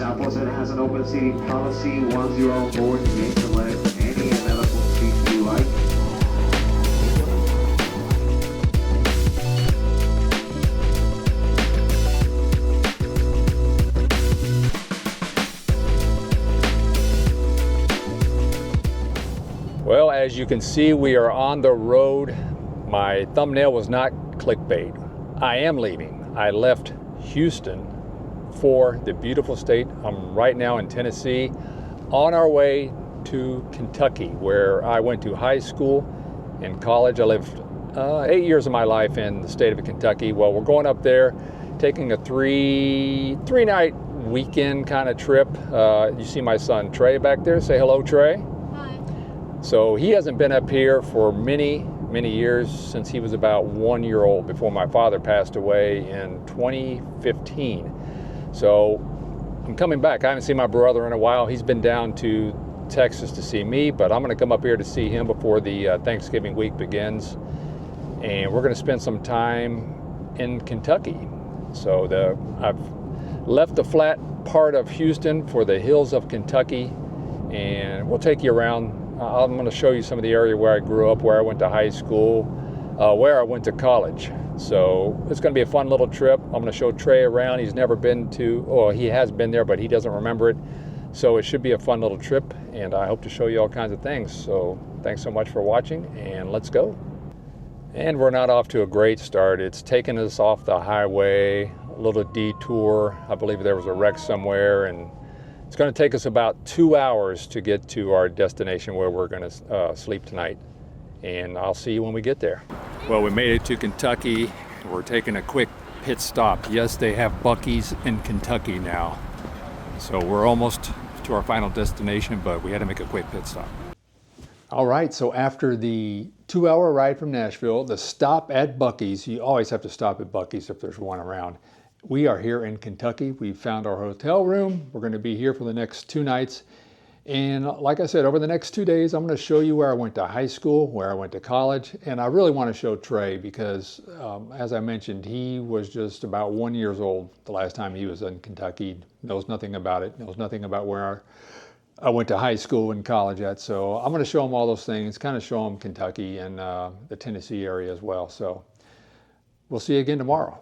Southwest has an open seating policy. Once you're on board, you may select any available seats you like. Well, as you can see, we are on the road. My thumbnail was not clickbait. I am leaving. I left Houston for the beautiful state. I'm right now in Tennessee, on our way to Kentucky, where I went to high school and college. I lived 8 years of my life in the state of Kentucky. Well, we're going up there, taking a three-night weekend kind of trip. You see my son Trey back there. Say hello, Trey. So he hasn't been up here for many years, since he was about 1 year old, before my father passed away in 2015. So I'm coming back. I haven't seen my brother in a while. He's been down to Texas to see me, but I'm gonna come up here to see him before the Thanksgiving week begins. And we're gonna spend some time in Kentucky. So I've left the flat part of Houston for the hills of Kentucky, and we'll take you around. I'm going to show you some of the area where I grew up, where I went to high school, where I went to college. So it's going to be a fun little trip. I'm going to show Trey around. He's never been to, or he has been there, but he doesn't remember it. So it should be a fun little trip, and I hope to show you all kinds of things. So thanks so much for watching, and let's go. And we're not off to a great start. It's taken us off the highway, a little detour. I believe there was a wreck somewhere, and it's going to take us about 2 hours to get to our destination where we're going to sleep tonight. And I'll see you when we get there. Well, we made it to Kentucky. We're taking a quick pit stop. Yes, they have Buc-ee's in Kentucky now. So we're almost to our final destination, but we had to make a quick pit stop. All right, so after the 2-hour ride from Nashville, the stop at Buc-ee's, you always have to stop at Buc-ee's if there's one around. We are here in Kentucky. We found our hotel room. We're going to be here for the next 2 nights. And like I said, over the next 2 days, I'm going to show you where I went to high school, where I went to college. And I really want to show Trey because, as I mentioned, he was just about 1 year old the last time he was in Kentucky. Knows nothing about it. Knows nothing about where I went to high school and college at. So I'm going to show him all those things, kind of show him Kentucky and the Tennessee area as well. So we'll see you again tomorrow.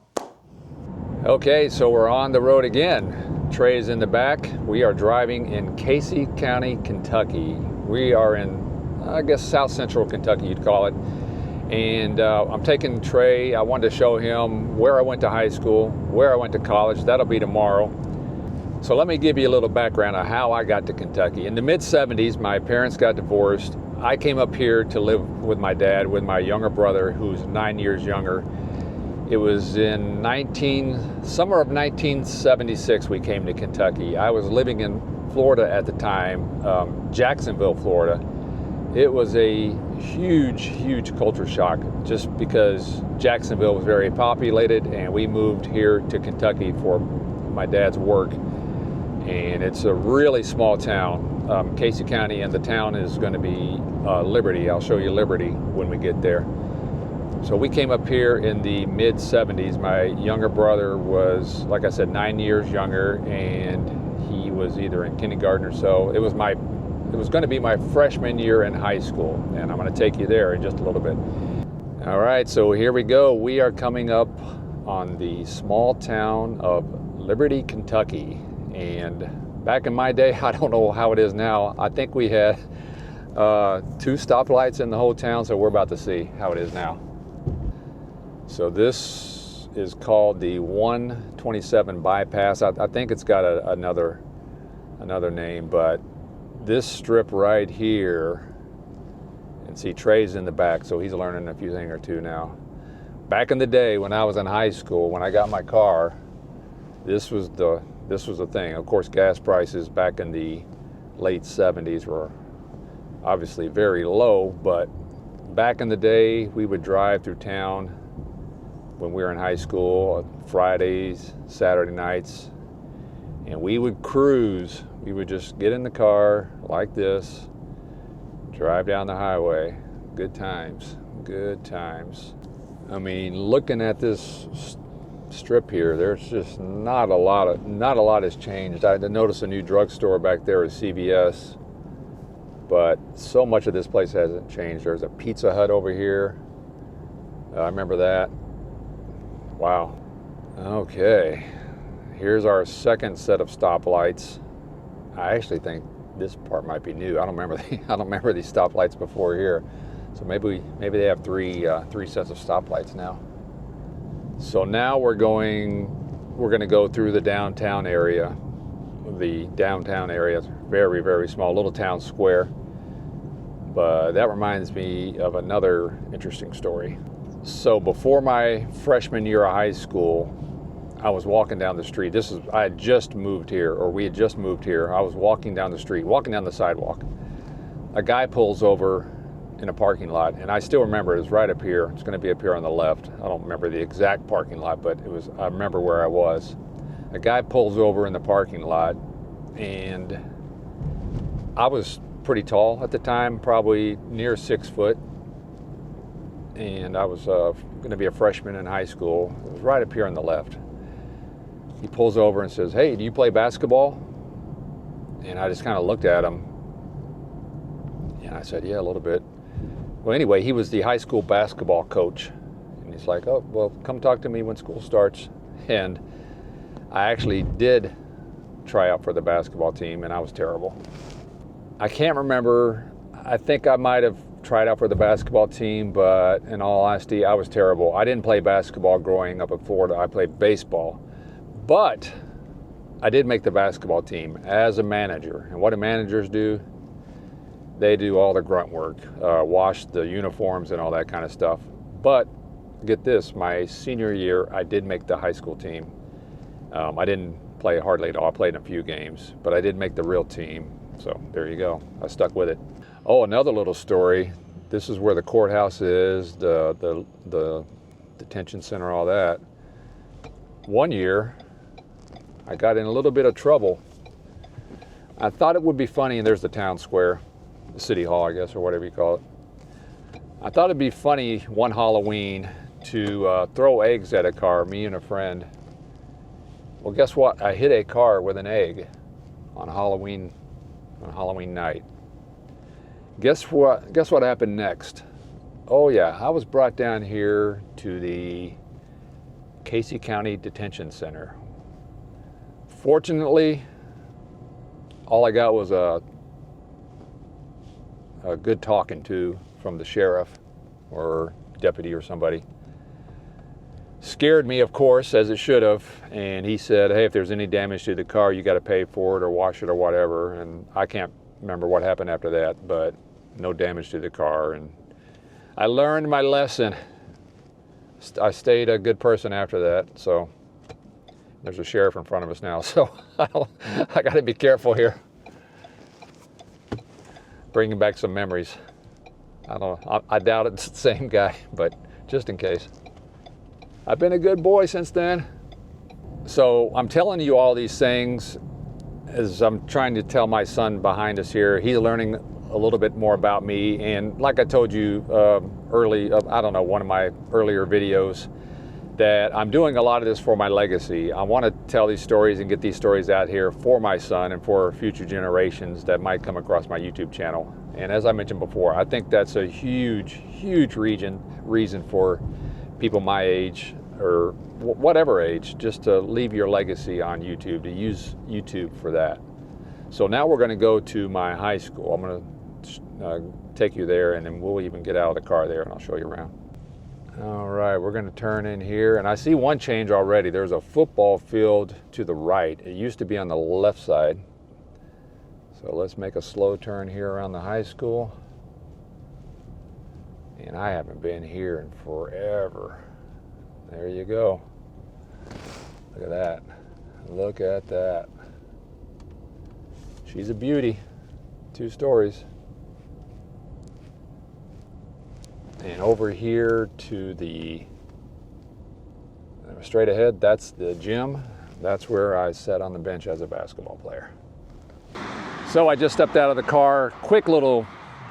Okay, so we're on the road again. Trey's in the back. We are driving in Casey County, Kentucky. We are in, I guess, South Central Kentucky, you'd call it. And I'm taking Trey. I wanted to show him where I went to high school, where I went to college. That'll be tomorrow. So let me give you a little background of how I got to Kentucky. In the mid-'70s, my parents got divorced. I came up here to live with my dad, with my younger brother, who's 9 years younger. It was in summer of 1976 we came to Kentucky. I was living in Florida at the time, Jacksonville, Florida. It was a huge culture shock just because Jacksonville was very populated, and we moved here to Kentucky for my dad's work. And it's a really small town, Casey County, and the town is going to be Liberty. I'll show you Liberty when we get there. So we came up here in the mid-'70s. My younger brother was, like I said, 9 years younger, and he was either in kindergarten or so. It was going to be my freshman year in high school, and I'm going to take you there in just a little bit. All right, so here we go. We are coming up on the small town of Liberty, Kentucky. And back in my day, I don't know how it is now. I think we had 2 stoplights in the whole town, so we're about to see how it is now. So this is called the 127 bypass. I think it's got another name, but this strip right here, and see Trey's in the back, so he's learning a few things or two now. Back in the day when I was in high school, when I got my car, this was the thing. Of course, gas prices back in the late 70s were obviously very low, but back in the day, we would drive through town when we were in high school, Fridays, Saturday nights, and we would cruise. We would just get in the car like this, drive down the highway. Good times, good times. I mean, looking at this strip here, there's just not a lot has changed. I noticed a new drugstore back there is CVS, but so much of this place hasn't changed. There's a Pizza Hut over here. I remember that. Wow. Okay, here's our second set of stoplights. I actually think this part might be new. I don't remember these stoplights before here. So maybe they have three sets of stoplights now. So now we're going to go through the downtown area. The downtown area is very, very small, little town square. But that reminds me of another interesting story. So before my freshman year of high school, I was walking down the street. I had just moved here, or we had just moved here. I was walking down the street, walking down the sidewalk. A guy pulls over in a parking lot, and I still remember it was right up here. It's going to be up here on the left. I don't remember the exact parking lot, but I remember where I was. A guy pulls over in the parking lot, and I was pretty tall at the time, probably near 6 foot, and I was going to be a freshman in high school. It was right up here on the left. He pulls over and says, "Hey, do you play basketball?" And I just kind of looked at him, and I said, "Yeah, a little bit." Well, anyway, he was the high school basketball coach, and he's like, "Oh, well, come talk to me when school starts." And I actually did try out for the basketball team, and I was terrible. I can't remember. I think I might have tried out for the basketball team, but in all honesty, I was terrible. I didn't play basketball growing up in Florida. I played baseball. But I did make the basketball team as a manager. And what do managers do? They do all the grunt work, wash the uniforms and all that kind of stuff. But get this, my senior year, I did make the high school team. I didn't play hardly at all. I played in a few games, but I did make the real team. So there you go. I stuck with it. Oh, another little story. This is where the courthouse is, the detention center, all that. One year, I got in a little bit of trouble. I thought it would be funny, and there's the town square, the city hall, I guess, or whatever you call it. I thought it'd be funny one Halloween to throw eggs at a car, me and a friend. Well, guess what? I hit a car with an egg on Halloween night. Guess what happened next? Oh yeah, I was brought down here to the Casey County Detention Center. Fortunately, all I got was a good talking to from the sheriff or deputy or somebody. Scared me, of course, as it should have, and he said, "Hey, if there's any damage to the car, you got to pay for it or wash it or whatever." And I can't remember what happened after that, but no damage to the car, and I learned my lesson. I stayed a good person after that. So there's a sheriff in front of us now, so I got to be careful here. Bringing back some memories. I don't know. I doubt it's the same guy, but just in case. I've been a good boy since then. So I'm telling you all these things as I'm trying to tell my son behind us here. He's learning a little bit more about me, and like I told you I don't know, one of my earlier videos, that I'm doing a lot of this for my legacy. I want to tell these stories and get these stories out here for my son and for future generations that might come across my YouTube channel. And as I mentioned before, I think that's a huge reason for people my age or whatever age, just to leave your legacy on YouTube, to use YouTube for that. So now we're going to go to my high school. I'm going to take you there, and then we'll even get out of the car there and I'll show you around. All right, we're going to turn in here, and I see one change already. There's a football field to the right. It used to be on the left side. So let's make a slow turn here around the high school. And I haven't been here in forever. There you go. Look at that. Look at that. She's a beauty. 2 stories. And over here to the straight ahead, that's the gym. That's where I sat on the bench as a basketball player. So I just stepped out of the car. Quick little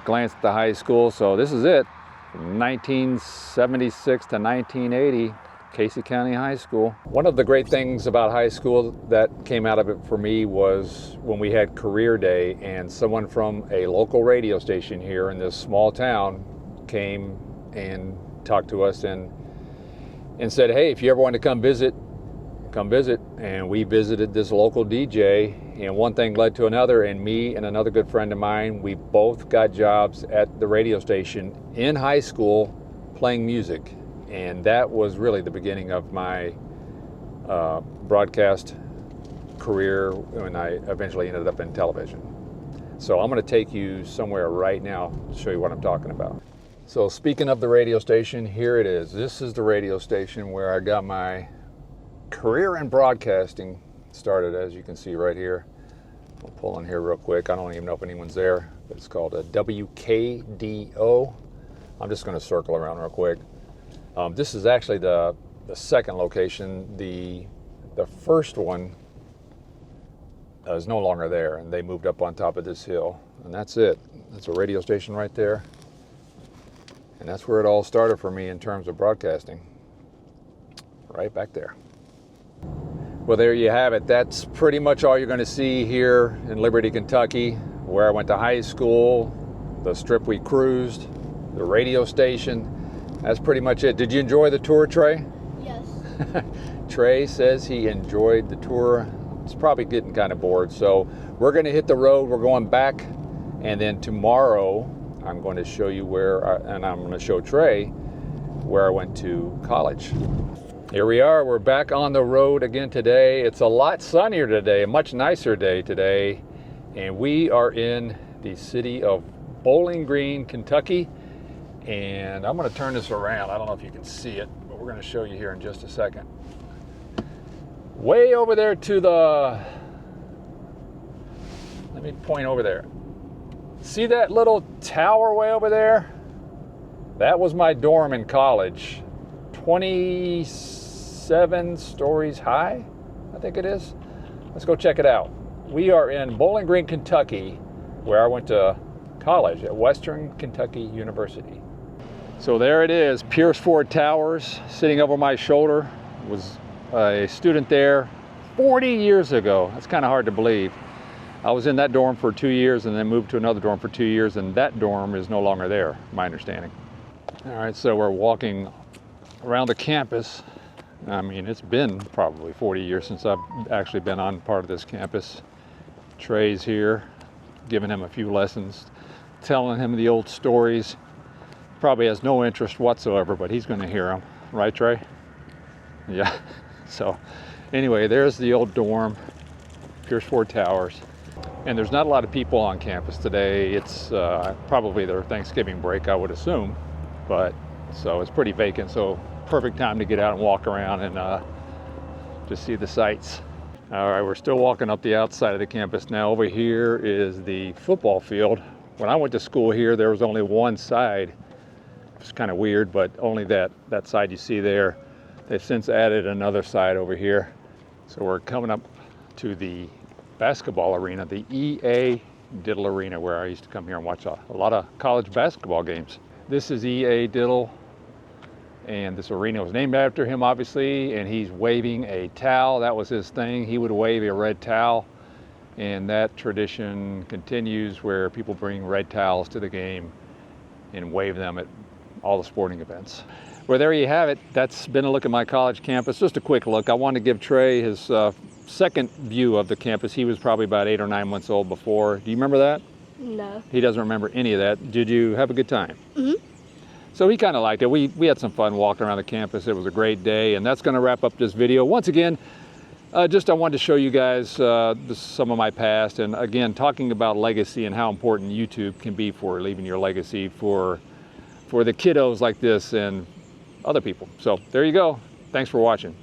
glance at the high school. So this is it. From 1976 to 1980. Casey County High School. One of the great things about high school that came out of it for me was when we had career day and someone from a local radio station here in this small town came and talked to us and said, hey, if you ever want to come visit. And we visited this local DJ, and one thing led to another, and me and another good friend of mine, we both got jobs at the radio station in high school playing music. And that was really the beginning of my broadcast career when I eventually ended up in television. So I'm going to take you somewhere right now to show you what I'm talking about. So speaking of the radio station, here it is. This is the radio station where I got my career in broadcasting started, as you can see right here. I'll pull in here real quick. I don't even know if anyone's there, but it's called a WKDO. I'm just going to circle around real quick. This is actually the second location. The first one is no longer there, and they moved up on top of this hill, and that's it. That's a radio station right there, and that's where it all started for me in terms of broadcasting, right back there. Well, there you have it. That's pretty much all you're going to see here in Liberty, Kentucky, where I went to high school, the strip we cruised, the radio station. That's pretty much it. Did you enjoy the tour, Trey? Yes. Trey says he enjoyed the tour. It's probably getting kind of bored. So we're going to hit the road. We're going back. And then tomorrow, I'm going to show you and I'm going to show Trey where I went to college. Here we are. We're back on the road again today. It's a lot sunnier today, a much nicer day today. And we are in the city of Bowling Green, Kentucky. And I'm going to turn this around. I don't know if you can see it, but we're going to show you here in just a second. Way over there to the, let me point over there. See that little tower way over there? That was my dorm in college. 27 stories high, I think it is. Let's go check it out. We are in Bowling Green, Kentucky, where I went to college at Western Kentucky University. So there it is, Pierce Ford Towers, sitting over my shoulder. Was a student there 40 years ago. That's kind of hard to believe. I was in that dorm for 2 years and then moved to another dorm for 2 years, and that dorm is no longer there, my understanding. All right, so we're walking around the campus. I mean, it's been probably 40 years since I've actually been on part of this campus. Trey's here, giving him a few lessons, telling him the old stories. Probably has no interest whatsoever, but he's going to hear them. Right, Trey? Yeah. So anyway, there's the old dorm, Pierce Ford Towers. And there's not a lot of people on campus today. It's probably their Thanksgiving break, I would assume. But so it's pretty vacant. So perfect time to get out and walk around and just see the sights. All right, we're still walking up the outside of the campus now. Over here is the football field. When I went to school here, there was only one side. It's kind of weird, but only that side you see there. They've since added another side over here. So we're coming up to the basketball arena, the E.A. Diddle Arena, where I used to come here and watch a lot of college basketball games. This is E.A. Diddle, and this arena was named after him, obviously, and he's waving a towel. That was his thing. He would wave a red towel, and that tradition continues where people bring red towels to the game and wave them at all the sporting events. Well, there you have it. That's been a look at my college campus. Just a quick look. I wanted to give Trey his second view of the campus. He was probably about 8 or 9 months old before. Do you remember that? No. He doesn't remember any of that. Did you have a good time? Mm-hmm. So he kind of liked it. We had some fun walking around the campus. It was a great day, and that's going to wrap up this video. Once again, I wanted to show you guys some of my past, and again, talking about legacy and how important YouTube can be for leaving your legacy for the kiddos like this and other people. So there you go. Thanks for watching.